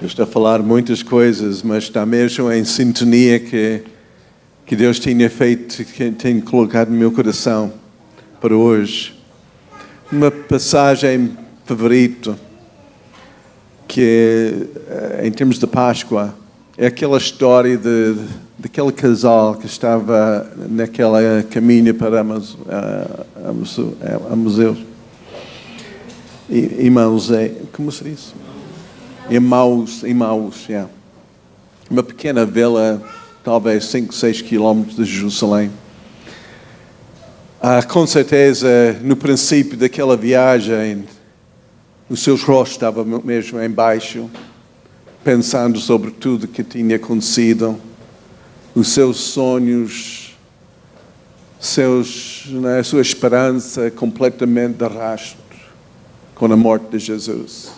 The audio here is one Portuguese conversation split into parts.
Estou a falar muitas coisas, mas está mesmo em sintonia que Deus tinha feito, que tem colocado no meu coração para hoje. Uma passagem favorita, que em termos de Páscoa, é aquela história daquele casal que estava naquela caminho para Museus. Emmaus, como se diz? Emmaus, yeah. Uma pequena vila, talvez 5, 6 quilómetros de Jerusalém. Com certeza, no princípio daquela viagem, os seus rostos estavam mesmo em baixo, pensando sobre tudo que tinha acontecido, os seus sonhos, a sua esperança completamente de rastro com a morte de Jesus.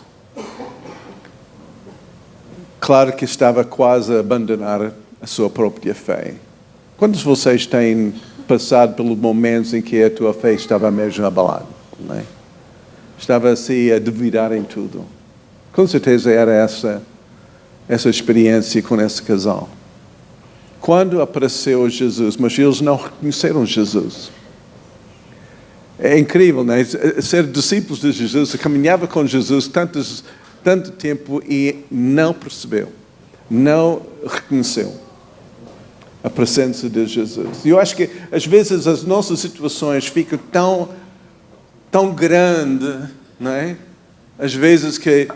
Claro que estava quase a abandonar a sua própria fé. Quantos de vocês têm passado pelos momentos em que a tua fé estava mesmo abalada? Não é? Estava assim a duvidar em tudo. Com certeza era essa experiência com esse casal. Quando apareceu Jesus, mas eles não reconheceram Jesus. É incrível, não é? Ser discípulos de Jesus, caminhava com Jesus tanto tempo e não percebeu, não reconheceu a presença de Jesus. E eu acho que às vezes as nossas situações ficam tão grandes, não é? Às vezes que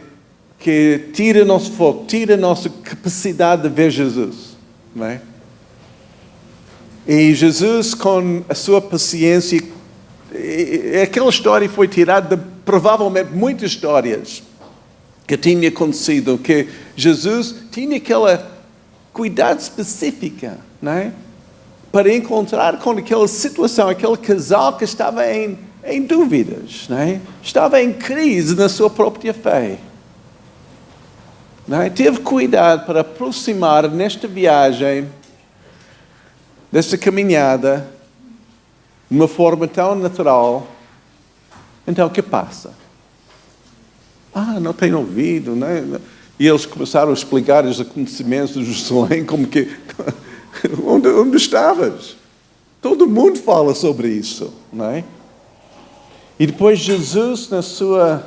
tira nosso foco, tira a nossa capacidade de ver Jesus, não é? E Jesus, com a sua paciência, aquela história foi tirada de provavelmente muitas histórias que tinha acontecido, que Jesus tinha aquela cuidado específica, não é? Para encontrar com aquela situação, aquele casal que estava em dúvidas, não é? Estava em crise na sua própria fé. Não é? Teve cuidado para aproximar nesta viagem, desta caminhada, de uma forma tão natural. Então, o que passa? Não tenho ouvido, não é? E eles começaram a explicar os acontecimentos de Jerusalém, como que... onde estavas? Todo mundo fala sobre isso, não é? E depois Jesus, na sua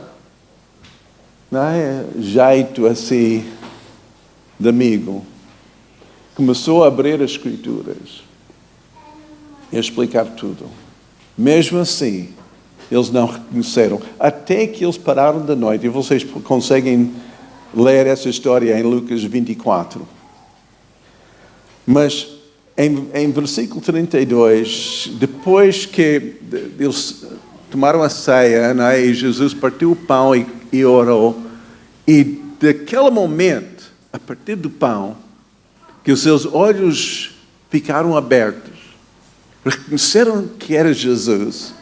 jeito assim de amigo, começou a abrir as Escrituras e a explicar tudo. Mesmo assim, eles não reconheceram, até que eles pararam da noite. E vocês conseguem ler essa história em Lucas 24. Mas em versículo 32, depois que eles tomaram a ceia, não é? E Jesus partiu o pão e orou, e daquele momento, a partir do pão, que os seus olhos ficaram abertos, reconheceram que era Jesus,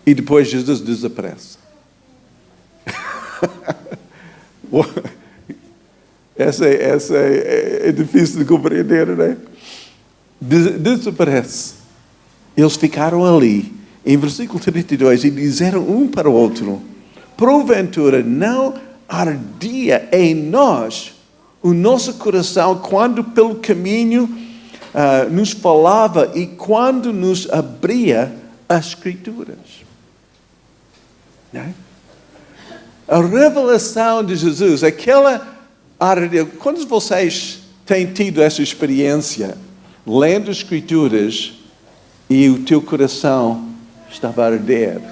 e depois Jesus desaparece. Essa é difícil de compreender, não é? Desaparece. Eles ficaram ali, em versículo 32, e disseram um para o outro: porventura não ardia em nós o nosso coração quando pelo caminho nos falava e quando nos abria as Escrituras? Não é? A revelação de Jesus, aquela ardia. Quantos de vocês têm tido essa experiência, lendo as Escrituras e o teu coração estava a arder?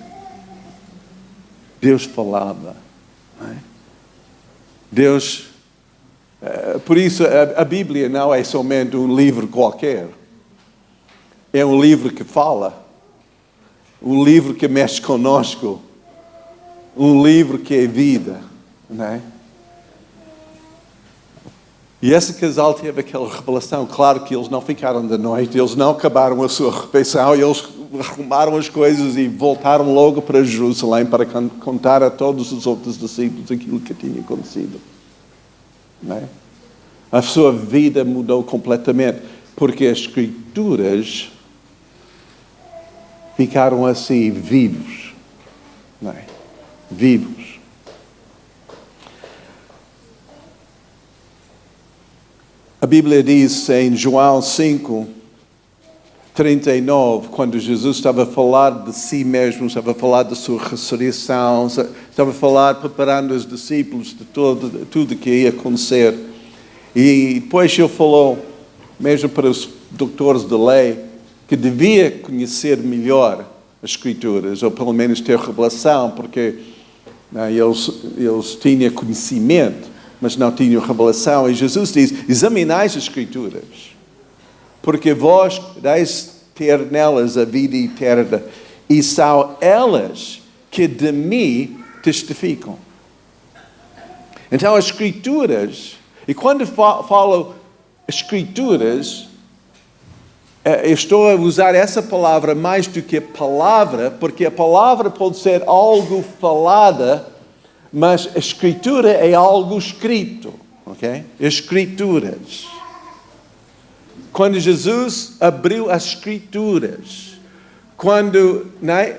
Deus falava, não é? Deus... por isso, a Bíblia não é somente um livro qualquer. É um livro que fala. Um livro que mexe conosco. Um livro que é vida, não é? E esse casal teve aquela revelação. Claro que eles não ficaram da noite, eles não acabaram a sua refeição, eles arrumaram as coisas e voltaram logo para Jerusalém para contar a todos os outros discípulos aquilo que tinha acontecido. Não é? A sua vida mudou completamente, porque as Escrituras ficaram assim vivos, não é? Vivos. Bíblia diz em João 5:39, quando Jesus estava a falar de si mesmo, estava a falar da sua ressurreição, estava a falar, preparando os discípulos de tudo que ia acontecer. E depois ele falou, mesmo para os doutores da lei, que devia conhecer melhor as Escrituras, ou pelo menos ter revelação, porque eles tinham conhecimento, mas não tinham revelação. E Jesus diz, examinai as Escrituras, porque vós podeis ter nelas a vida eterna, e são elas que de mim testificam. Então as Escrituras, e quando falo Escrituras, eu estou a usar essa palavra mais do que a palavra, porque a palavra pode ser algo falada, mas a Escritura é algo escrito, ok? Escrituras. Quando Jesus abriu as Escrituras,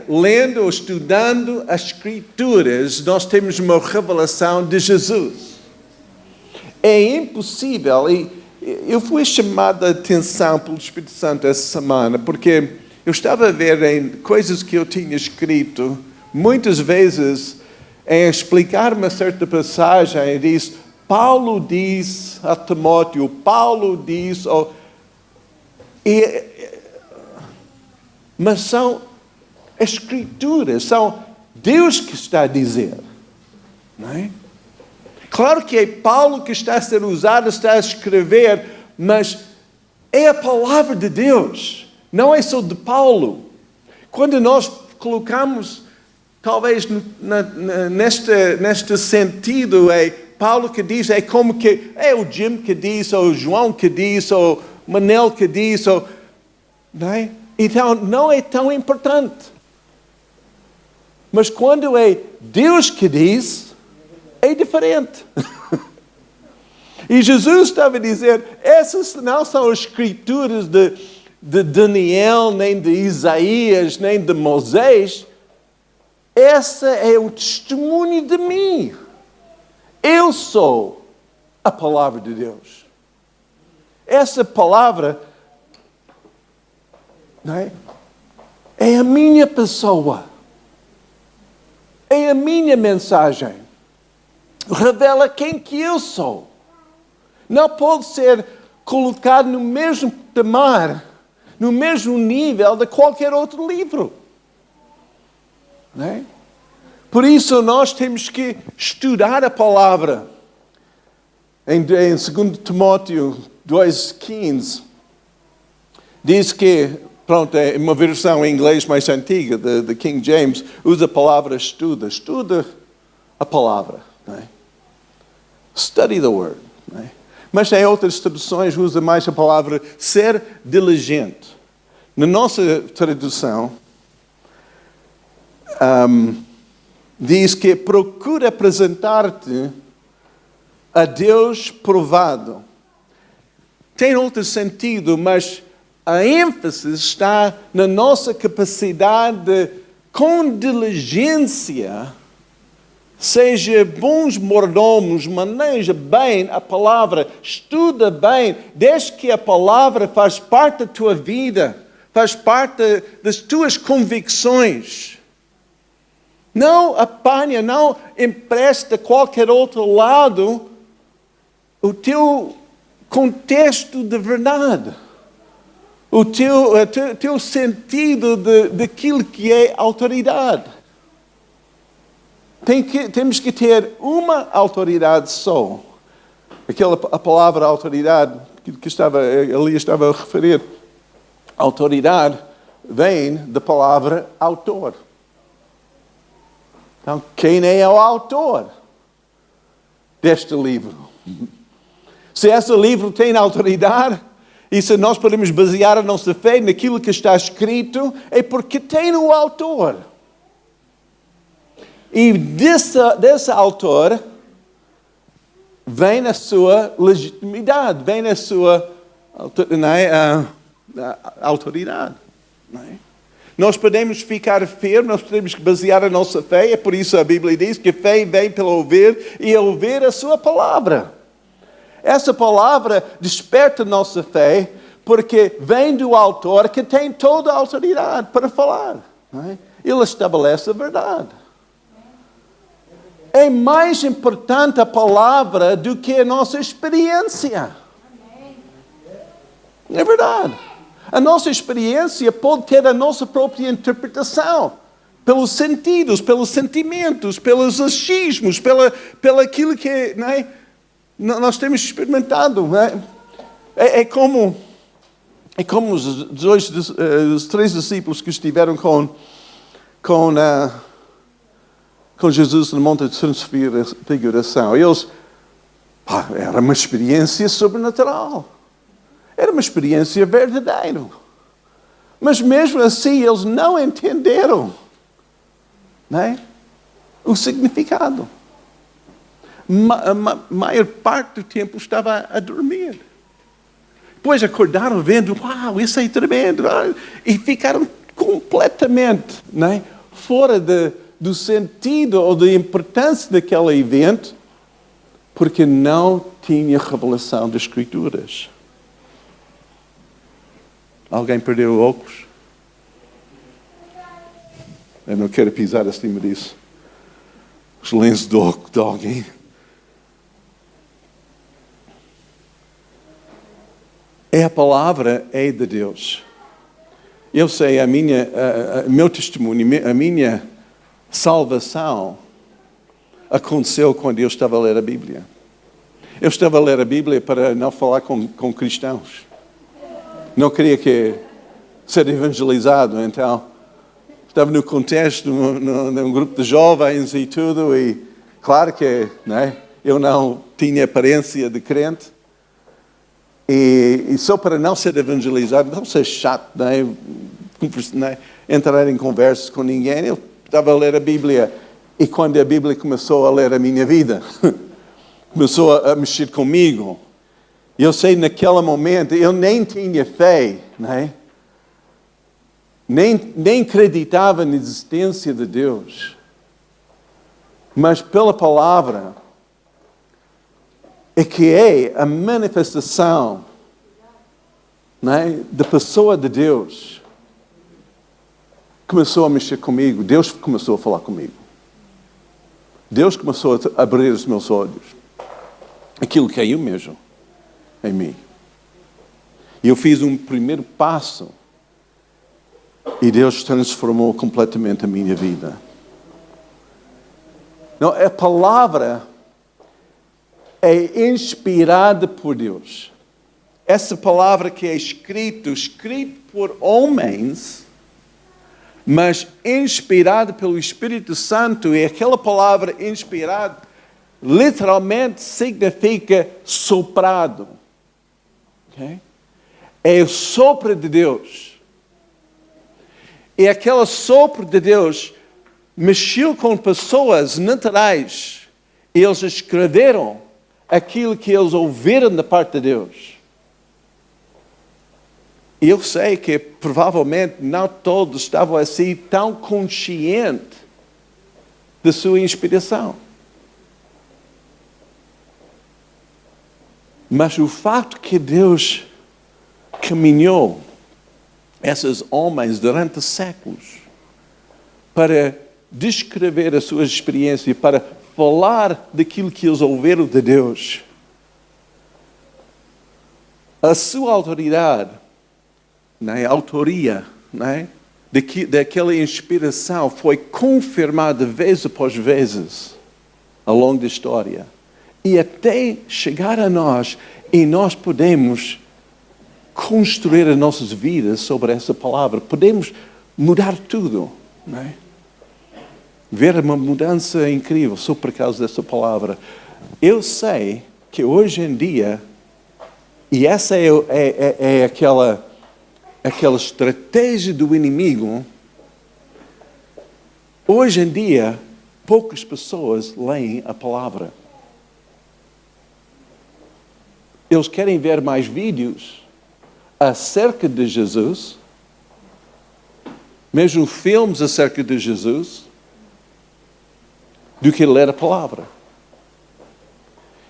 lendo ou estudando as Escrituras, nós temos uma revelação de Jesus. É impossível, e eu fui chamado a atenção pelo Espírito Santo essa semana, porque eu estava a ver em coisas que eu tinha escrito, muitas vezes, em explicar uma certa passagem, diz, Paulo diz a Timóteo, Paulo diz... mas são Escrituras, são Deus que está a dizer, não é? Claro que é Paulo que está a ser usado, está a escrever, mas é a palavra de Deus, não é só de Paulo. Quando nós colocamos, talvez neste sentido, é Paulo que diz, é como que é o Jim que diz, ou o João que diz, ou o Manel que diz, não é? Então não é tão importante. Mas quando é Deus que diz, é diferente. E Jesus estava a dizer, essas não são as Escrituras de Daniel, nem de Isaías, nem de Moisés. Essa é o testemunho de mim. Eu sou a palavra de Deus. Essa palavra, não é? É a minha pessoa. É a minha mensagem. Revela quem que eu sou. Não pode ser colocado no mesmo patamar, no mesmo nível de qualquer outro livro. Não é? Por isso nós temos que estudar a palavra. Em 2 Timóteo 2,15, diz que, pronto, é uma versão em inglês mais antiga, de King James, usa a palavra estuda a palavra. Não é? Study the word. Não é? Mas em outras traduções usa mais a palavra ser diligente. Na nossa tradução, diz que procura apresentar-te a Deus provado. Tem outro sentido, mas a ênfase está na nossa capacidade de, com diligência, seja bons mordomos, maneja bem a palavra, estuda bem, desde que a palavra faz parte da tua vida, faz parte das tuas convicções. Não apanha, não empresta qualquer outro lado o teu contexto de verdade, o teu sentido daquilo que é autoridade. Temos que ter uma autoridade só. A palavra autoridade que ali estava a referir, autoridade vem da palavra autor. Então, quem é o autor deste livro? Se esse livro tem autoridade, e se nós podemos basear a nossa fé naquilo que está escrito, é porque tem o autor. E desse autor vem a sua legitimidade, vem a sua autoridade. Não é? Nós podemos ficar firmes, nós podemos basear a nossa fé, é por isso a Bíblia diz que a fé vem pelo ouvir e ouvir a sua palavra. Essa palavra desperta nossa fé, porque vem do autor que tem toda a autoridade para falar. Não é? Ele estabelece a verdade. É mais importante a palavra do que a nossa experiência. É verdade. A nossa experiência pode ter a nossa própria interpretação. Pelos sentidos, pelos sentimentos, pelos achismos, pela aquilo que, não é, nós temos experimentado. Não é? É como os três discípulos que estiveram com Jesus no Monte de Transfiguração. Eles, era uma experiência sobrenatural. Era uma experiência verdadeira. Mas mesmo assim eles não entenderam, não é, o significado. A maior parte do tempo estava a dormir. Depois acordaram vendo, uau, isso é tremendo. E ficaram completamente, não é, fora do sentido ou da importância daquele evento, porque não tinha revelação das Escrituras. Alguém perdeu o óculos? Eu não quero pisar acima disso. Os lenços de alguém. A palavra é de Deus. Eu sei, meu testemunho, a minha salvação aconteceu quando eu estava a ler a Bíblia. Eu estava a ler a Bíblia para não falar com cristãos. Não queria ser evangelizado, então estava no contexto, num grupo de jovens e tudo, e claro que, né, eu não tinha aparência de crente, e só para não ser evangelizado, não ser chato, né, entrar em conversas com ninguém, eu estava a ler a Bíblia, e quando a Bíblia começou a ler a minha vida, começou a mexer comigo. Eu sei, naquele momento, eu nem tinha fé, né? Nem acreditava na existência de Deus. Mas pela palavra, é que é a manifestação, né, da pessoa de Deus. Começou a mexer comigo, Deus começou a falar comigo. Deus começou a abrir os meus olhos. Aquilo caiu mesmo em mim. E eu fiz um primeiro passo e Deus transformou completamente a minha vida. Não, a palavra é inspirada por Deus. Essa palavra que é escrita por homens, mas inspirada pelo Espírito Santo, e aquela palavra inspirada literalmente significa soprado. Okay? É o sopro de Deus. E aquele sopro de Deus mexeu com pessoas naturais. Eles escreveram aquilo que eles ouviram da parte de Deus. E eu sei que provavelmente não todos estavam assim tão conscientes da sua inspiração. Mas o fato que Deus caminhou esses homens durante séculos para descrever a sua experiência, para falar daquilo que eles ouviram de Deus, a sua autoridade, a autoria, daquela inspiração foi confirmada vez após vezes ao longo da história. E até chegar a nós, e nós podemos construir as nossas vidas sobre essa palavra. Podemos mudar tudo, não é? Ver uma mudança incrível só por causa dessa palavra. Eu sei que hoje em dia, e essa é aquela estratégia do inimigo, hoje em dia, poucas pessoas leem a palavra. Eles querem ver mais vídeos acerca de Jesus, mesmo filmes acerca de Jesus, do que ler a palavra.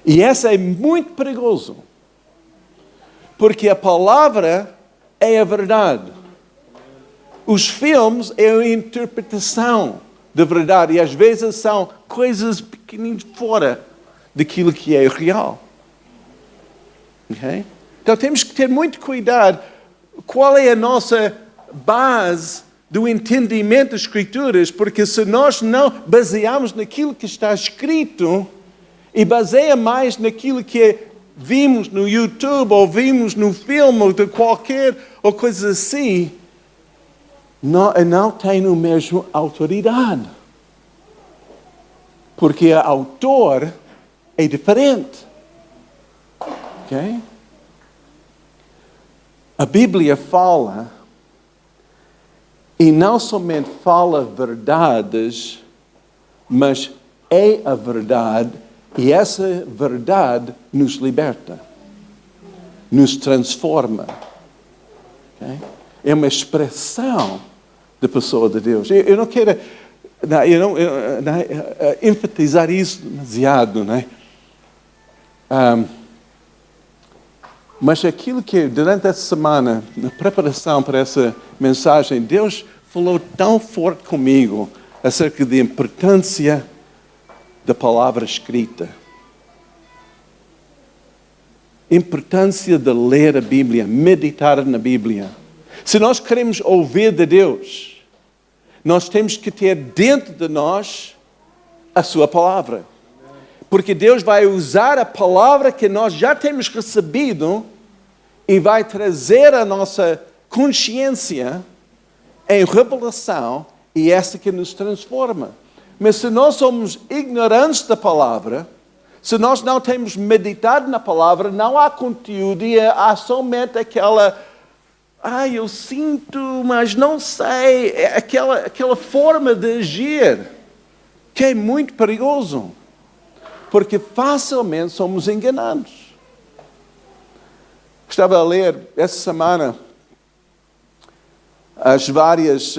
E essa é muito perigoso. Porque a palavra é a verdade. Os filmes é a interpretação da verdade. E às vezes são coisas pequeninas fora daquilo que é real. Okay? Então temos que ter muito cuidado. Qual é a nossa base do entendimento das Escrituras? Porque se nós não baseamos naquilo que está escrito e baseia mais naquilo que vimos no YouTube ou vimos no filme ou de qualquer ou coisa assim, não tem a mesma autoridade. Porque o autor é diferente. Ok? A Bíblia fala, e não somente fala verdades, mas é a verdade, e essa verdade nos liberta, nos transforma. Okay? É uma expressão da pessoa de Deus. Eu não quero enfatizar isso demasiado, não é? Mas aquilo que durante essa semana, na preparação para essa mensagem, Deus falou tão forte comigo acerca da importância da palavra escrita. Importância de ler a Bíblia, meditar na Bíblia. Se nós queremos ouvir de Deus, nós temos que ter dentro de nós a sua palavra. Porque Deus vai usar a palavra que nós já temos recebido e vai trazer a nossa consciência em revelação, e essa que nos transforma. Mas se nós somos ignorantes da palavra, se nós não temos meditado na palavra, não há conteúdo e há somente aquela, eu sinto, mas não sei, aquela forma de agir, que é muito perigoso. Porque facilmente somos enganados. Estava a ler essa semana as várias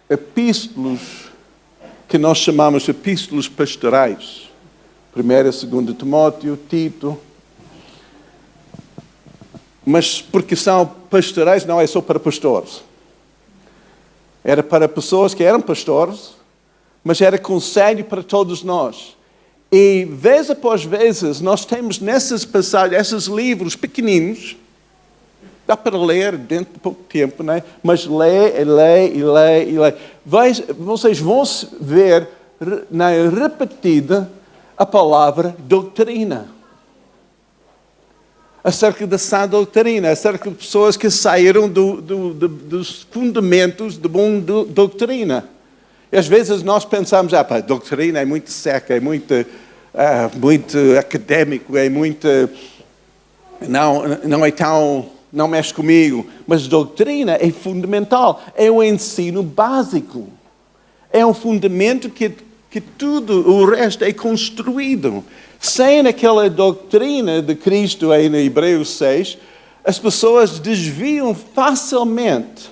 epístolas que nós chamamos de epístolas pastorais. 1ª e 2ª Timóteo, Tito. Mas porque são pastorais, não é só para pastores. Era para pessoas que eram pastores, mas era conselho para todos nós. E, vez após vez, nós temos nessas passagens, esses livros pequeninos, dá para ler dentro de pouco tempo, não é? Mas lê. Vocês vão ver repetida a palavra doutrina. Acerca da sã doutrina, acerca de pessoas que saíram dos fundamentos de boa doutrina. E às vezes nós pensamos, a doutrina é muito seca, é muito académico, é muito... Não é tão... Não mexe comigo. Mas doutrina é fundamental. É um ensino básico. É um fundamento que tudo o resto é construído. Sem aquela doutrina de Cristo aí em Hebreus 6, as pessoas desviam facilmente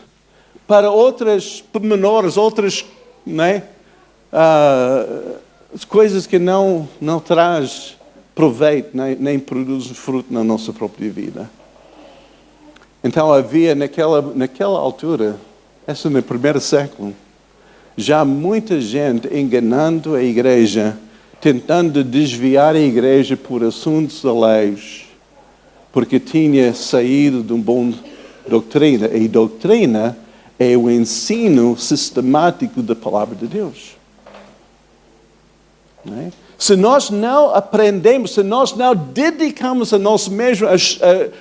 para outras pormenores, outras... coisas que não traz proveito, nem produz fruto na nossa própria vida. Então havia naquela altura, essa no 1º século, já muita gente enganando a igreja, tentando desviar a igreja por assuntos alheios, porque tinha saído de uma boa doutrina. E doutrina é o ensino sistemático da palavra de Deus. Não é? Se nós não aprendemos, se nós não dedicamos a nós mesmos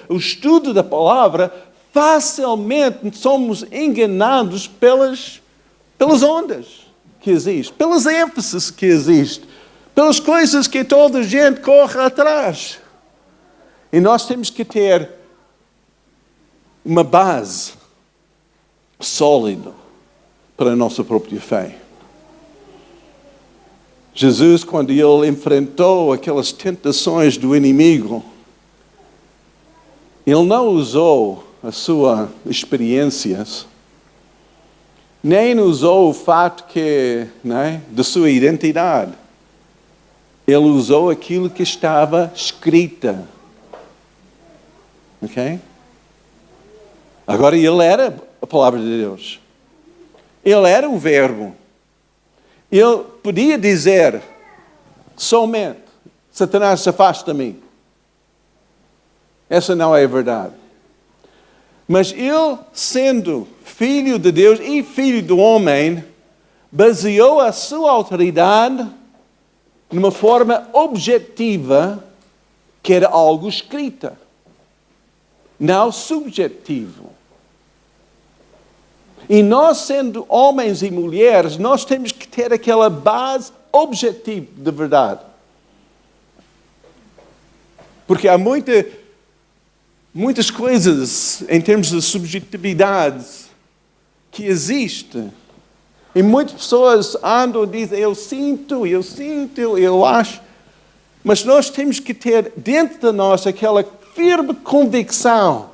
ao estudo da palavra, facilmente somos enganados pelas ondas que existem, pelas ênfases que existem, pelas coisas que toda a gente corre atrás. E nós temos que ter uma base sólida para a nossa própria fé. Jesus, quando ele enfrentou aquelas tentações do inimigo, ele não usou a sua experiência, nem usou o fato da sua identidade. Ele usou aquilo que estava escrita. Ok? Agora, ele era a palavra de Deus. Ele era o verbo. Ele podia dizer somente: Satanás, se afasta de mim. Essa não é a verdade. Mas ele, sendo filho de Deus e filho do homem, baseou a sua autoridade numa forma objetiva, que era algo escrito, não subjetivo. E nós, sendo homens e mulheres, nós temos que ter aquela base objetiva de verdade. Porque há muitas coisas em termos de subjetividade que existem. E muitas pessoas andam e dizem: eu sinto, eu acho. Mas nós temos que ter dentro de nós aquela firme convicção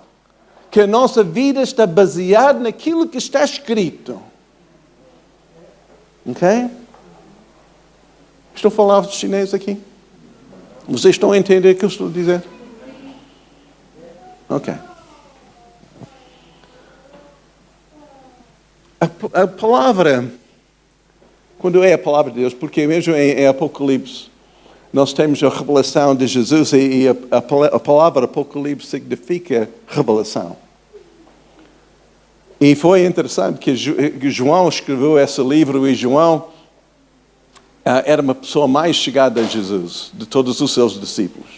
que a nossa vida está baseada naquilo que está escrito. Ok? Estou a falar de chinês aqui? Vocês estão a entender o que eu estou a dizer? Ok. A palavra, quando é a palavra de Deus, porque mesmo em Apocalipse, nós temos a revelação de Jesus e a palavra Apocalipse significa revelação. E foi interessante que João escreveu esse livro, e João era uma pessoa mais chegada a Jesus, de todos os seus discípulos.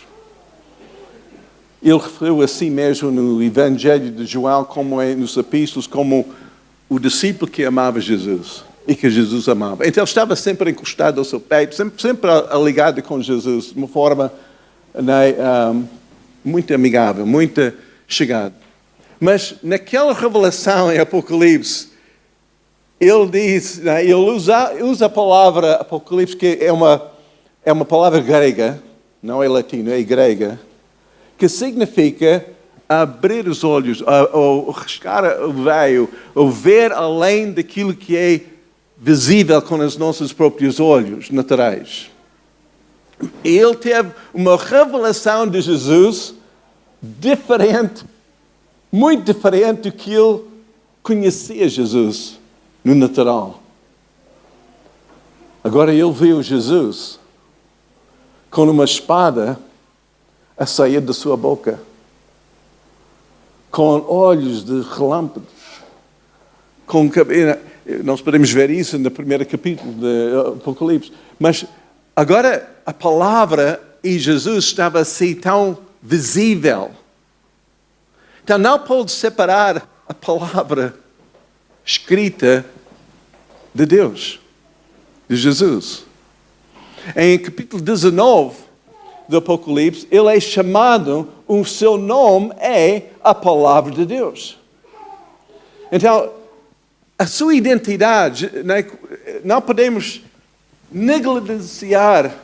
Ele referiu a si mesmo no Evangelho de João, como nos epístolos, como o discípulo que amava Jesus e que Jesus amava. Então ele estava sempre encostado ao seu peito, sempre ligado com Jesus, de uma forma muito amigável, muito chegada. Mas naquela revelação em Apocalipse, ele diz, ele usa a palavra Apocalipse, que é uma palavra grega, não é latina, é grega, que significa abrir os olhos, ou riscar o véu, ou ver além daquilo que é visível com os nossos próprios olhos naturais. Ele teve uma revelação de Jesus diferente, muito diferente do que ele conhecia Jesus no natural. Agora ele viu Jesus com uma espada a sair da sua boca, com olhos de relâmpagos, com cabelo. Nós podemos ver isso no primeiro capítulo de Apocalipse. Mas agora a palavra e Jesus estava assim tão visível. Então não pode separar a palavra escrita de Deus, de Jesus. Em capítulo 19 do Apocalipse, ele é chamado, o seu nome é a palavra de Deus. Então, a sua identidade, não podemos negligenciar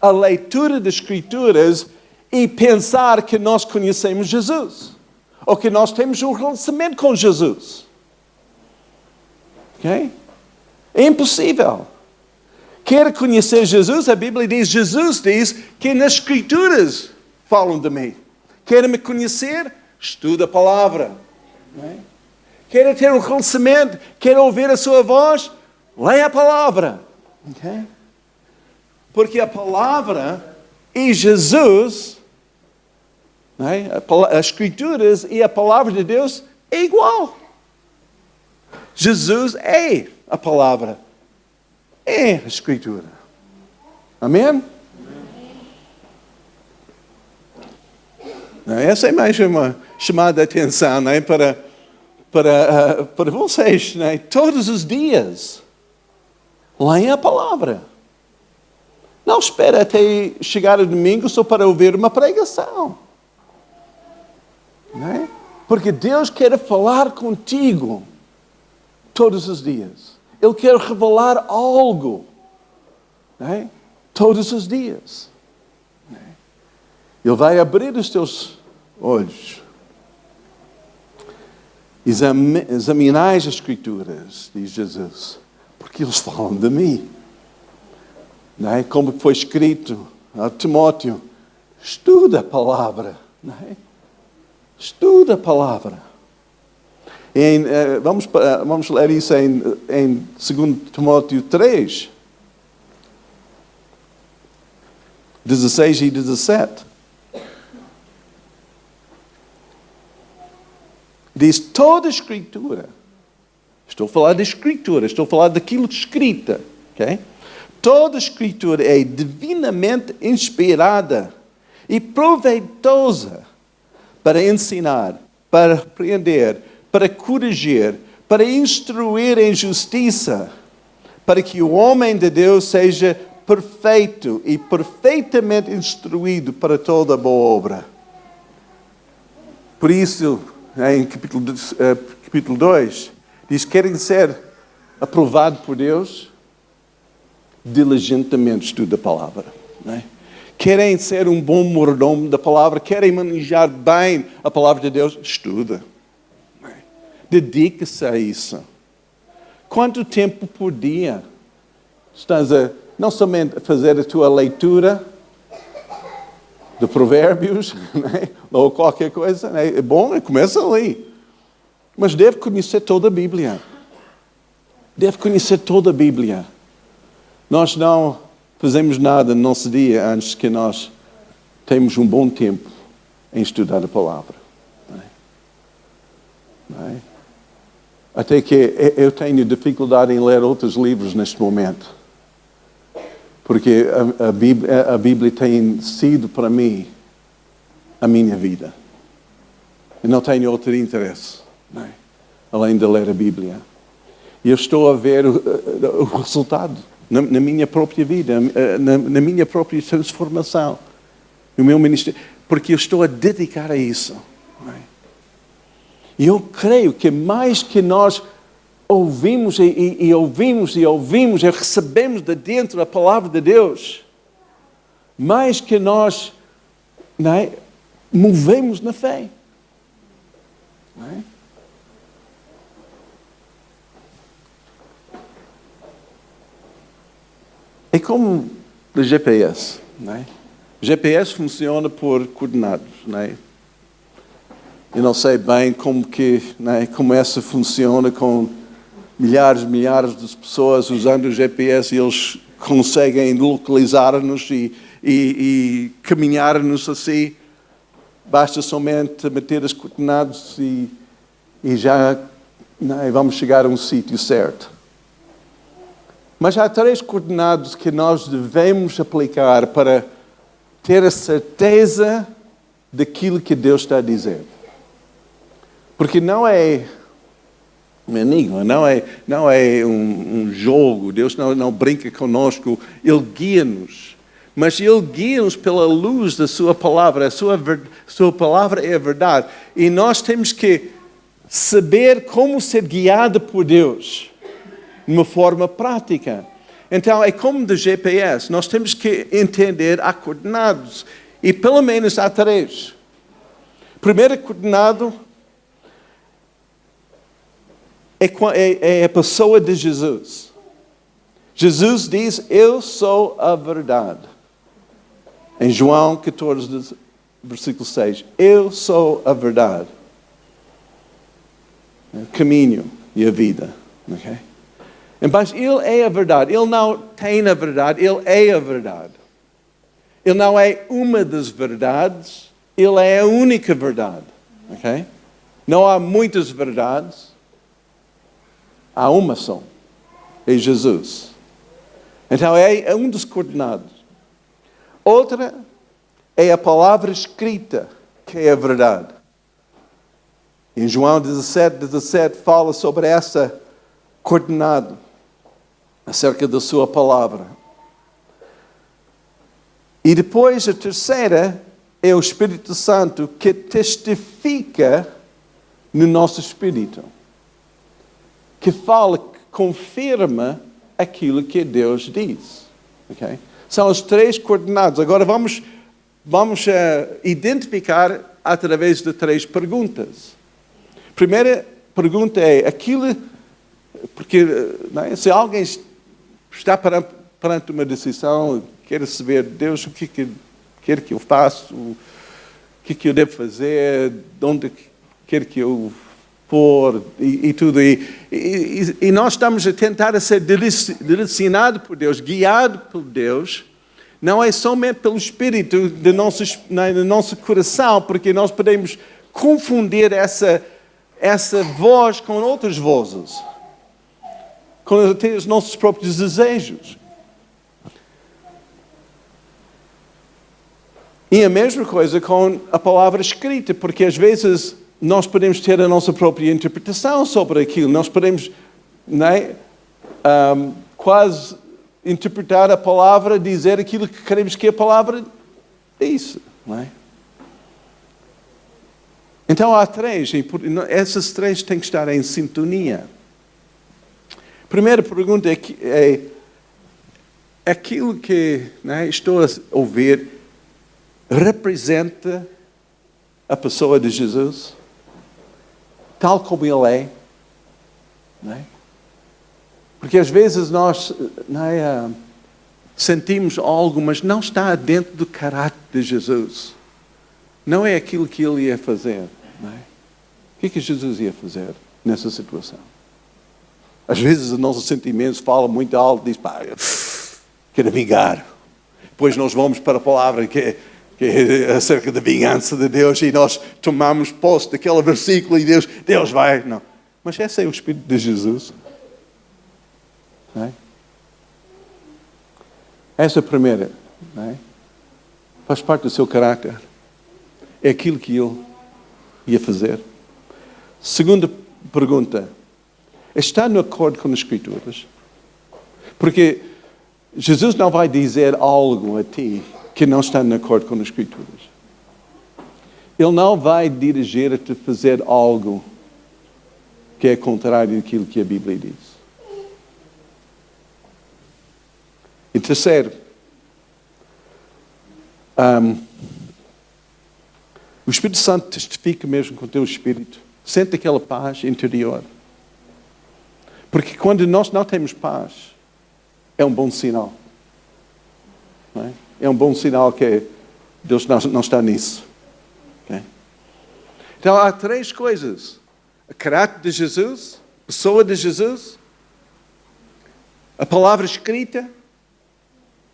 a leitura das Escrituras e pensar que nós conhecemos Jesus, ou que nós temos um relacionamento com Jesus. Ok? É impossível. Quer conhecer Jesus, a Bíblia diz, Jesus diz que nas Escrituras falam de mim. Quer me conhecer? Estuda a palavra. Não é? Quer ter um relacionamento? Quer ouvir a sua voz? Leia a palavra. Okay? Porque a palavra e Jesus, não é? As Escrituras e a palavra de Deus é igual. Jesus é a palavra. É a Escritura. Amém? Essa é mais uma chamada de atenção, não é? para vocês, não é? Todos os dias. Leiam a palavra. Não espera até chegar o domingo só para ouvir uma pregação. Não é? Porque Deus quer falar contigo todos os dias. Ele quer revelar algo, não é? Todos os dias. Não é? Ele vai abrir os teus olhos. Examinais as Escrituras, diz Jesus, porque eles falam de mim. Não é? Como foi escrito a Timóteo, estuda a palavra. Não é? Estuda a palavra. Vamos ler isso em 2 Timóteo 3, 16 e 17. Diz toda a Escritura. Estou a falar da Escritura, estou a falar daquilo escrita. Okay? Toda a Escritura é divinamente inspirada e proveitosa para ensinar, para repreender, para corrigir, para instruir em justiça, para que o homem de Deus seja perfeito e perfeitamente instruído para toda boa obra. Por isso, em capítulo 2, diz: querem ser aprovados por Deus? Diligentemente estuda a palavra. Não é? Querem ser um bom mordomo da palavra? Querem manejar bem a palavra de Deus? Estuda. Não é? Dedica-se a isso. Quanto tempo por dia estás não somente a fazer a tua leitura de provérbios, né? Ou qualquer coisa, né? É bom, começa ali. Mas deve conhecer toda a Bíblia. Deve conhecer toda a Bíblia. Nós não fazemos nada no nosso dia antes que nós temos um bom tempo em estudar a palavra. Não é? Até que eu tenho dificuldade em ler outros livros neste momento. Porque a Bíblia tem sido para mim a minha vida. Eu não tenho outro interesse, não é? Além de ler a Bíblia. E eu estou a ver o resultado na minha própria vida, na minha própria transformação, no meu ministério, porque eu estou a dedicar a isso. Não é? E eu creio que mais que nós ouvimos e ouvimos e ouvimos e recebemos de dentro a palavra de Deus, mais que nós, não é, movemos na fé. Não é? É como o GPS. Não é? O GPS funciona por coordenadas. Não é? Eu não sei bem como essa funciona com milhares de pessoas usando o GPS, e eles conseguem localizar-nos e caminhar-nos assim. Basta somente meter as coordenadas e já vamos chegar a um sítio certo. Mas há 3 coordenadas que nós devemos aplicar para ter a certeza daquilo que Deus está a dizer. Porque não é um enigma, não é um jogo. Deus não brinca conosco, Ele guia-nos. Mas Ele guia-nos pela luz da Sua palavra. A Sua palavra é a verdade. E nós temos que saber como ser guiado por Deus de uma forma prática. Então, é como do GPS. Nós temos que entender há coordenadas. E pelo menos há 3. Primeiro coordenado é a pessoa de Jesus. Jesus diz: eu sou a verdade. Em João 14, versículo 6. Eu sou a verdade. O caminho e a vida. Okay? Mas Ele é a verdade. Ele não tem a verdade, Ele é a verdade. Ele não é uma das verdades, Ele é a única verdade. Okay? Não há muitas verdades. Há uma só. É Jesus. Então é um dos coordenados. Outra é a palavra escrita, que é a verdade. Em João 17 fala sobre essa coordenada, acerca da sua palavra. E depois a terceira é o Espírito Santo, que testifica no nosso espírito. Que fala, que confirma aquilo que Deus diz. Okay? São as 3 coordenadas. Agora vamos identificar através de 3 perguntas. Primeira pergunta é aquilo, porque se alguém está perante uma decisão, quero saber, Deus, o que quer que eu faça, o que eu devo fazer, de onde quer que eu for, e tudo. E nós estamos a tentar ser direcionados por Deus, guiados por Deus. Não é somente pelo Espírito do nosso coração, porque nós podemos confundir essa voz com outras vozes, com até os nossos próprios desejos. E a mesma coisa com a palavra escrita, porque às vezes nós podemos ter a nossa própria interpretação sobre aquilo. Nós podemos, quase interpretar a palavra, dizer aquilo que queremos que a palavra diz. Não é? Então há três, essas três têm que estar em sintonia. A primeira pergunta é aquilo que estou a ouvir representa a pessoa de Jesus, tal como Ele é? Não é? Porque às vezes nós sentimos algo, mas não está dentro do caráter de Jesus. Não é aquilo que Ele ia fazer. Não é? O que Jesus ia fazer nessa situação? Às vezes os nossos sentimentos falam muito alto, diz, pá, quero vingar. Depois nós vamos para a palavra que é acerca da vingança de Deus e nós tomamos posse daquele versículo e Deus vai. Não. Mas esse é o Espírito de Jesus. Não é? Essa primeira, não é? Faz parte do seu caráter. É aquilo que Ele ia fazer. Segunda pergunta. Está no acordo com as Escrituras? Porque Jesus não vai dizer algo a ti que não está no acordo com as Escrituras. Ele não vai dirigir a te fazer algo que é contrário daquilo que a Bíblia diz. E terceiro, o Espírito Santo testifica mesmo com o teu espírito. Sente aquela paz interior. Porque quando nós não temos paz, é um bom sinal. Não é? É um bom sinal que Deus não está nisso. Okay? Então há três coisas. O caráter de Jesus, a pessoa de Jesus, a palavra escrita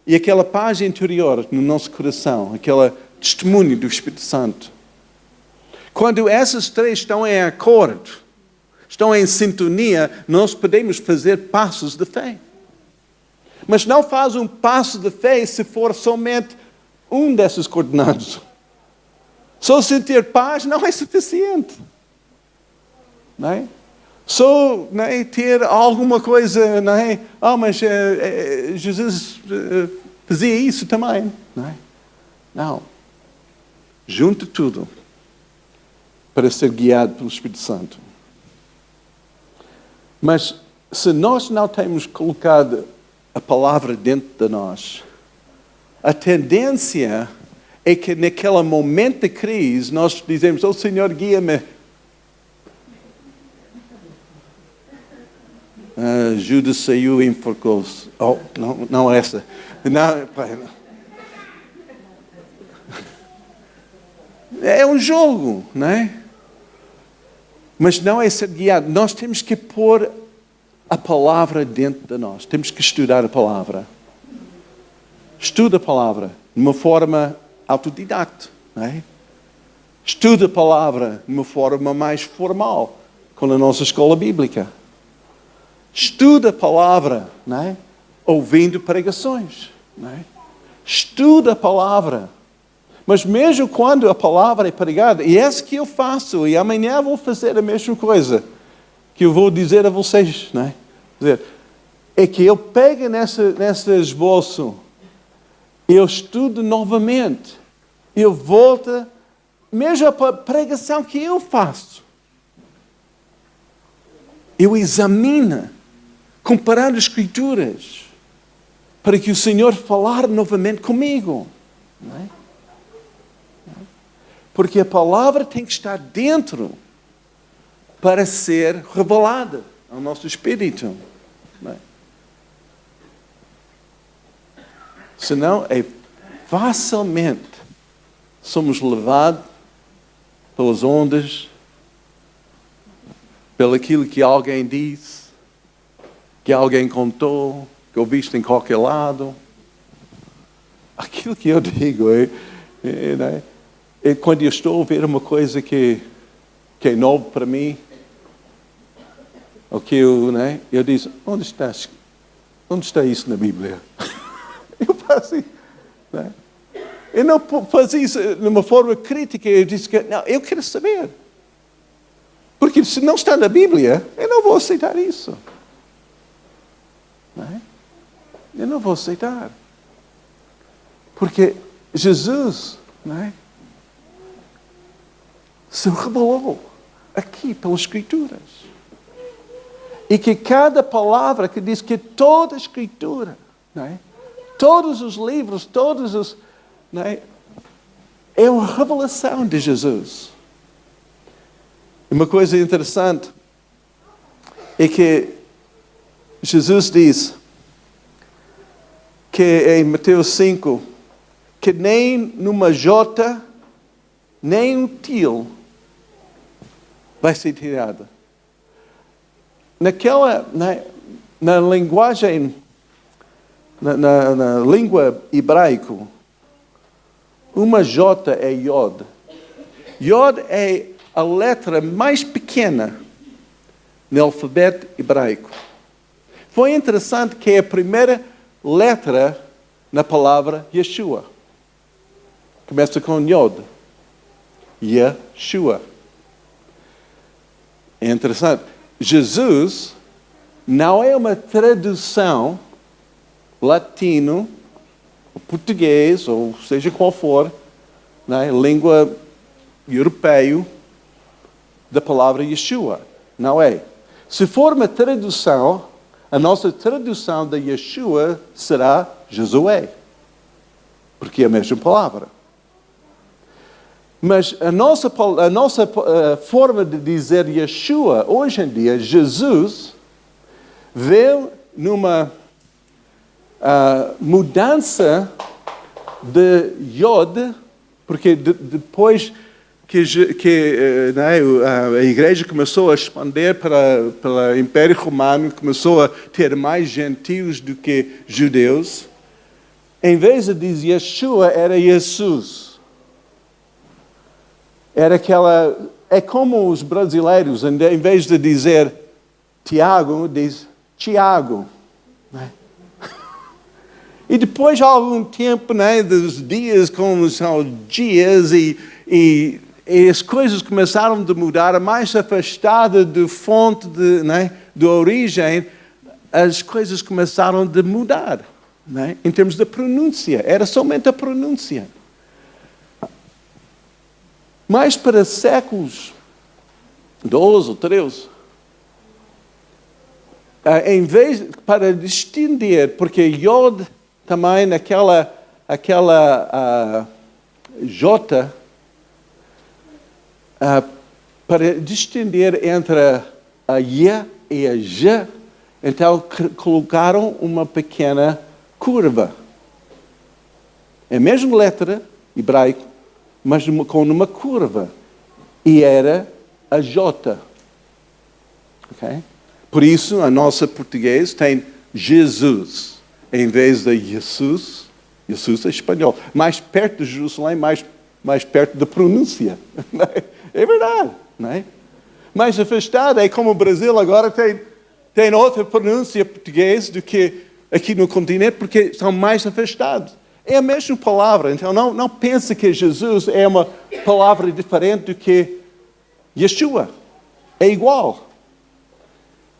e aquela paz interior no nosso coração, aquele testemunho do Espírito Santo. Quando essas três estão em acordo, estão em sintonia, nós podemos fazer passos de fé. Mas não faz um passo de fé se for somente um desses coordenados. Só sentir paz não é suficiente. Não é? Só ter alguma coisa, não é? Mas Jesus fazia isso também. Não é? Não. Junta tudo para ser guiado pelo Espírito Santo. Mas se nós não temos colocado a palavra dentro de nós, a tendência é que naquele momento de crise nós dizemos, Senhor, guia-me. Judas saiu e enforcou-se. Não essa. Não, pai, não. É um jogo, não é? Mas não é ser guiado. Nós temos que pôr a palavra dentro de nós. Temos que estudar a palavra. Estuda a palavra de uma forma autodidata, não é? Estuda a palavra de uma forma mais formal, com a nossa escola bíblica. Estuda a palavra, não é? Ouvindo pregações, não é? Estuda a palavra. Mas mesmo quando a palavra é pregada, e é isso que eu faço, e amanhã vou fazer a mesma coisa que eu vou dizer a vocês, não é? Dizer, é que eu pego nesse esboço, eu estudo novamente, eu volto, mesmo a pregação que eu faço, eu examino, comparando as Escrituras, para que o Senhor falar novamente comigo, não é? Porque a palavra tem que estar dentro para ser revelada ao nosso espírito. Não é? Senão, facilmente somos levados pelas ondas, pelo aquilo que alguém disse, que alguém contou, que ouviste em qualquer lado. Aquilo que eu digo é quando eu estou a ouvir uma coisa que é novo para mim, o que eu disse, onde está isso na Bíblia? Eu faço isso. Eu não faço isso de uma forma crítica. Eu disse que não, eu quero saber. Porque se não está na Bíblia, eu não vou aceitar isso. Eu não vou aceitar. Porque Jesus se revelou aqui pelas Escrituras. E que cada palavra que diz que toda a Escritura, todos os livros, todos os... é uma revelação de Jesus. E uma coisa interessante é que Jesus diz que em Mateus 5, que nem numa jota, nem um til vai ser tirado. Na linguagem, na língua hebraica, uma jota é Yod. Yod é a letra mais pequena no alfabeto hebraico. Foi interessante que é a primeira letra na palavra Yeshua. Começa com Yod. Yeshua. É interessante. Jesus não é uma tradução latino, ou português, ou seja qual for, língua europeia, da palavra Yeshua. Não é. Se for uma tradução, a nossa tradução de Yeshua será Josué, porque é a mesma palavra. Mas a nossa forma de dizer Yeshua, hoje em dia, Jesus, veio numa mudança de Yod, porque depois que a igreja começou a expandir pelo Império Romano, começou a ter mais gentios do que judeus, em vez de dizer Yeshua, era Jesus. É como os brasileiros, em vez de dizer Tiago, diz Tiago. E depois de algum tempo, dos dias como são dias, e as coisas começaram a mudar, mais afastada da fonte, da origem, as coisas começaram a mudar, em termos de pronúncia. Era somente a pronúncia. Mas para séculos 12 ou 13, em vez para distinguir, porque Yod também naquela J, para distinguir entre a I e a J, então colocaram uma pequena curva. É a mesma letra hebraica, mas com uma curva. E era a J. Okay? Por isso, a nossa português tem Jesus, em vez de Jesus. Jesus é espanhol. Mais perto de Jerusalém, mais perto da pronúncia. É verdade. Não é? Mais afastado. É como o Brasil agora tem outra pronúncia portuguesa do que aqui no continente, porque são mais afastados. É a mesma palavra. Então, não pense que Jesus é uma palavra diferente do que Yeshua. É igual.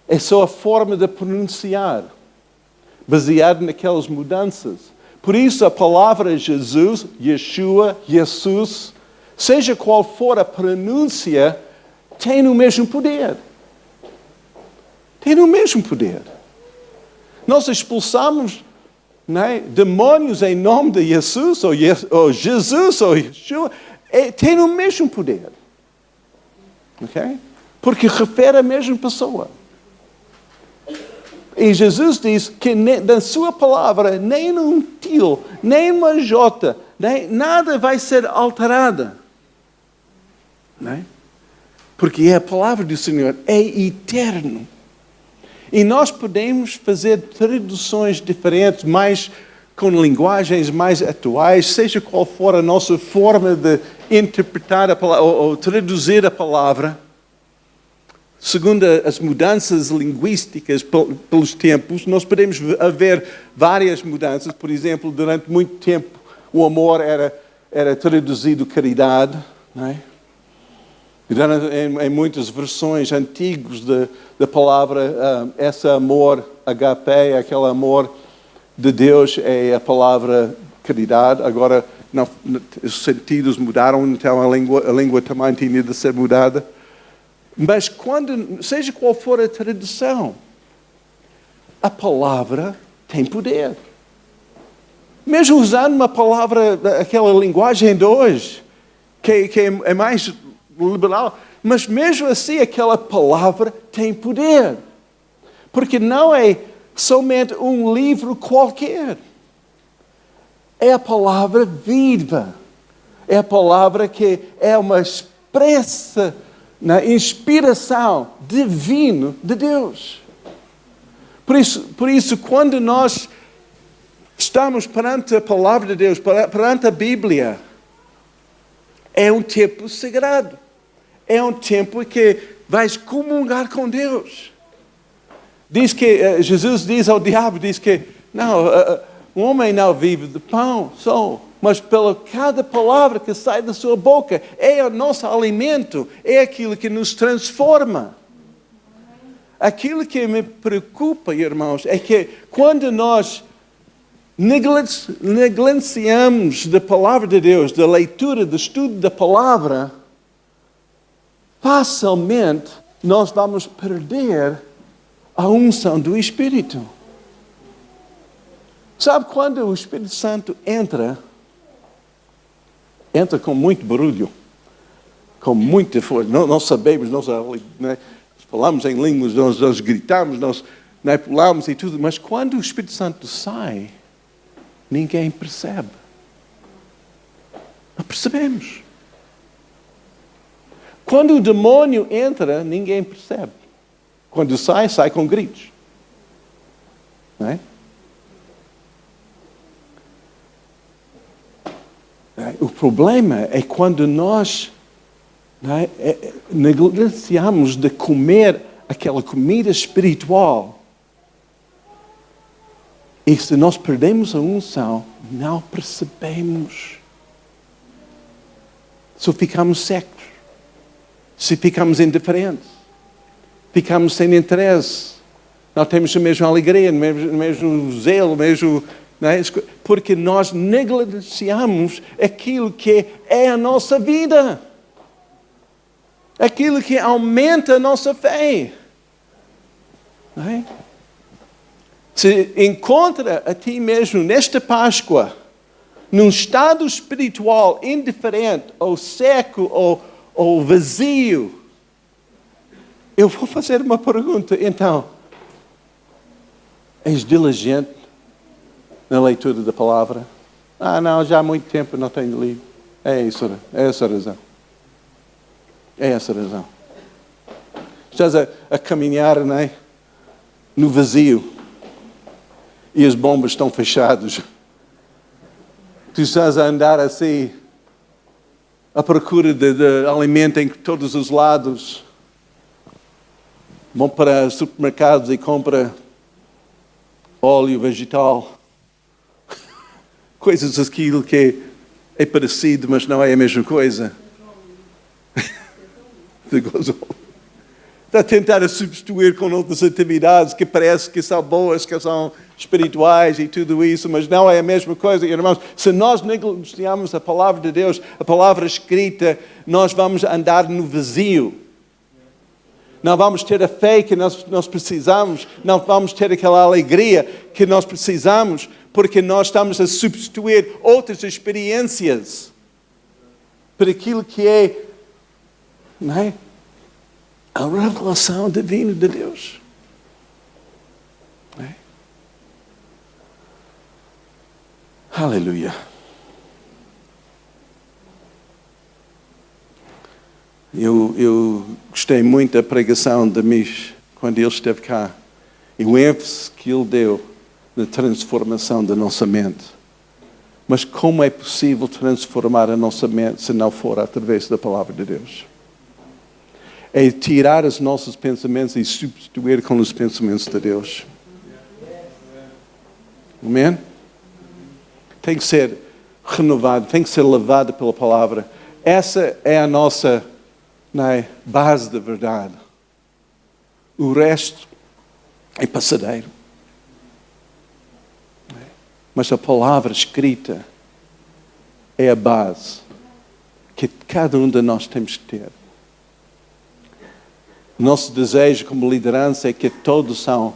É só a forma de pronunciar, baseado naquelas mudanças. Por isso, a palavra Jesus, Yeshua, Jesus, seja qual for a pronúncia, tem o mesmo poder. Tem o mesmo poder. Nós expulsamos demônios em nome de Jesus, ou Jesus, ou Yeshua, tem o mesmo poder. Okay? Porque refere a mesma pessoa. E Jesus diz que da sua palavra, nem um til, nem uma jota, nada vai ser alterada. Não é? Porque a palavra do Senhor é eterno. E nós podemos fazer traduções diferentes, mais com linguagens mais atuais, seja qual for a nossa forma de interpretar a palavra, ou traduzir a palavra, segundo as mudanças linguísticas pelos tempos. Nós podemos haver várias mudanças. Por exemplo, durante muito tempo o amor era traduzido caridade, não é? Em muitas versões antigas da palavra, esse amor agape, aquele amor de Deus, é a palavra caridade. Agora os sentidos mudaram, então a língua também tinha de ser mudada. Mas seja qual for a tradução, a palavra tem poder. Mesmo usando uma palavra, aquela linguagem de hoje, que é mais liberal, mas mesmo assim aquela palavra tem poder. Porque não é somente um livro qualquer. É a palavra viva. É a palavra que é uma expressa na inspiração divina de Deus. Por isso, quando nós estamos perante a palavra de Deus, perante a Bíblia, é um tempo sagrado. É um tempo que vais comungar com Deus. Diz que Jesus diz ao diabo, diz que não, o homem não vive de pão só, mas pela cada palavra que sai da sua boca. É o nosso alimento, é aquilo que nos transforma. Aquilo que me preocupa, irmãos, é que quando nós negligenciamos da palavra de Deus, da leitura, do estudo da palavra, facilmente nós vamos perder a unção do Espírito. Sabe quando o Espírito Santo entra com muito barulho, com muita força. Nós sabemos, nós falamos em línguas, nós gritamos, nós pulamos e tudo, mas quando o Espírito Santo sai, ninguém percebe. Não percebemos. Quando o demônio entra, ninguém percebe. Quando sai com gritos. Não é? O problema é quando nós negligenciamos de comer aquela comida espiritual. E se nós perdemos a unção, não percebemos. Só ficamos secos. Se ficamos indiferentes. Ficamos sem interesse. Não temos a mesma alegria, o mesmo zelo, porque nós negligenciamos aquilo que é a nossa vida. Aquilo que aumenta a nossa fé. Não é? Se encontra a ti mesmo nesta Páscoa, num estado espiritual indiferente, ou seco, ou vazio, eu vou fazer uma pergunta. Então, és diligente na leitura da palavra? Não, já há muito tempo não tenho lido. É essa a razão. É essa a razão. Estás a caminhar, não é? No vazio. E as bombas estão fechadas. Tu estás a andar assim, à procura de alimento em todos os lados. Vão para supermercados e compra óleo vegetal. Coisas aquilo que é parecido, mas não é a mesma coisa. Está a tentar substituir com outras atividades que parece que são boas, que são espirituais e tudo isso, mas não é a mesma coisa, irmãos. Se nós negligenciamos a palavra de Deus, a palavra escrita, nós vamos andar no vazio. Não vamos ter a fé que nós precisamos, não vamos ter aquela alegria que nós precisamos, porque nós estamos a substituir outras experiências por aquilo que é, não é? A revelação divina de Deus. Aleluia. Eu gostei muito da pregação de Mish quando ele esteve cá. E o ênfase que ele deu na transformação da nossa mente. Mas como é possível transformar a nossa mente se não for através da palavra de Deus? É tirar os nossos pensamentos e substituir com os pensamentos de Deus. Amém? Tem que ser renovado, tem que ser lavado pela palavra. Essa é a nossa base da verdade. O resto é passadeiro. Mas a palavra escrita é a base que cada um de nós temos que ter. O nosso desejo como liderança é que todos são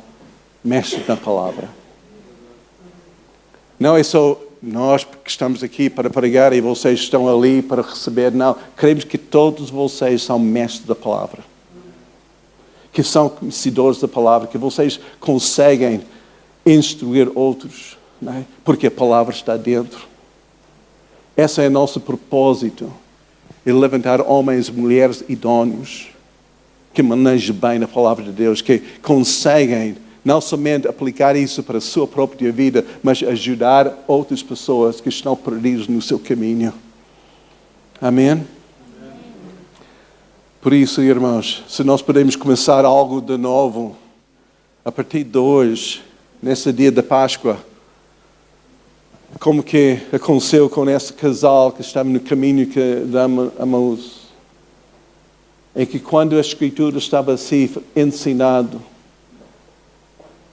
mestres na palavra. Não é só nós que estamos aqui para pregar e vocês estão ali para receber. Não, queremos que todos vocês são mestres da palavra. Que são conhecedores da palavra, que vocês conseguem instruir outros. Não é? Porque a palavra está dentro. Esse é o nosso propósito. É levantar homens e mulheres idôneos que manejam bem a palavra de Deus, que conseguem não somente aplicar isso para a sua própria vida, mas ajudar outras pessoas que estão perdidas no seu caminho. Amém? Por isso, irmãos, se nós podemos começar algo de novo, a partir de hoje, nesse dia da Páscoa, como que aconteceu com esse casal que estava no caminho de Emaús, em que quando a Escritura estava assim ensinado,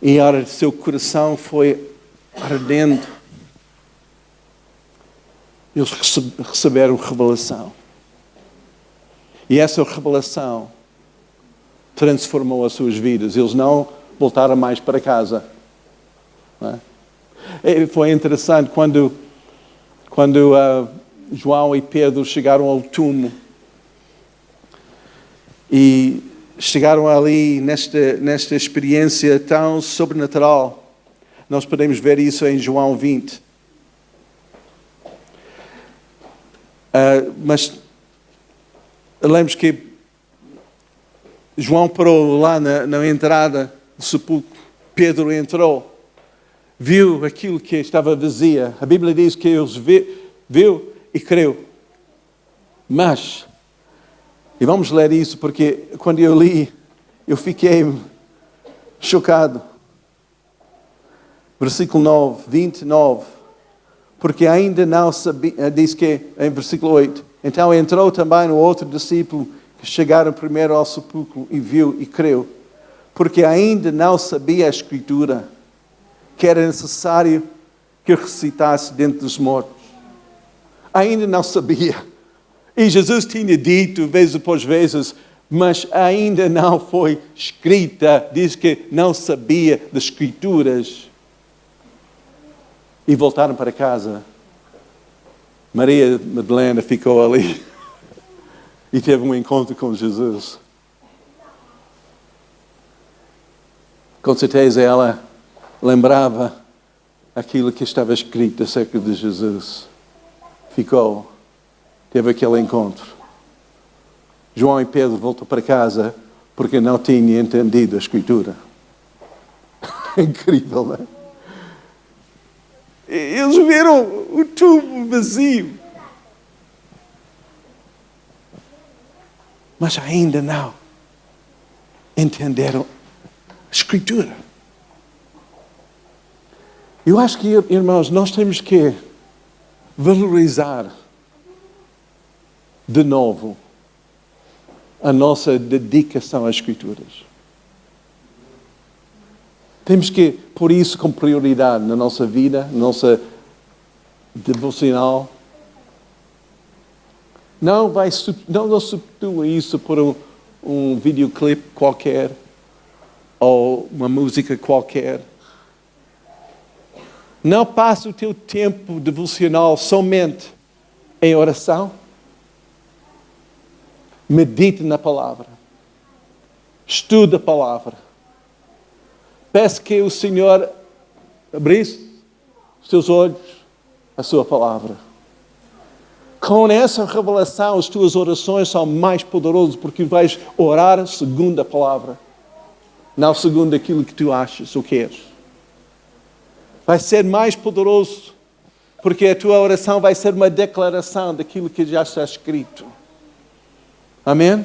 e seu coração foi ardendo, eles receberam revelação. E essa revelação transformou as suas vidas. Eles não voltaram mais para casa. Não é? Foi interessante quando João e Pedro chegaram ao túmulo e chegaram ali nesta experiência tão sobrenatural. Nós podemos ver isso em João 20. Mas lembro que João parou lá na entrada do sepulcro. Pedro entrou, viu aquilo que estava vazia. A Bíblia diz que eles viu e creu. Mas, e vamos ler isso porque quando eu li, eu fiquei chocado. Versículo 9, 29. Porque ainda não sabia, diz que em versículo 8, então entrou também o outro discípulo que chegaram primeiro ao sepulcro e viu e creu. Porque ainda não sabia a Escritura que era necessário que ressuscitasse dentre os mortos. Ainda não sabia. E Jesus tinha dito, vezes após vezes, mas ainda não foi escrita. Diz que não sabia das Escrituras. E voltaram para casa. Maria Madalena ficou ali e teve um encontro com Jesus. Com certeza ela lembrava aquilo que estava escrito acerca de Jesus. Ficou, teve aquele encontro. João e Pedro voltam para casa porque não tinham entendido a Escritura. Incrível, não é? Eles viram o túmulo vazio. Mas ainda não entenderam a Escritura. Eu acho que, irmãos, nós temos que valorizar de novo a nossa dedicação às Escrituras. Temos que pôr isso como prioridade na nossa vida, na nossa devocional. Não substitua isso por um videoclipe qualquer ou uma música qualquer. Não passe o teu tempo devocional somente em oração. Medite na palavra. Estude a palavra. Peço que o Senhor abrisse os teus olhos a sua palavra. Com essa revelação, as tuas orações são mais poderosas, porque vais orar segundo a palavra, não segundo aquilo que tu achas ou queres. Vai ser mais poderoso, porque a tua oração vai ser uma declaração daquilo que já está escrito. Amém?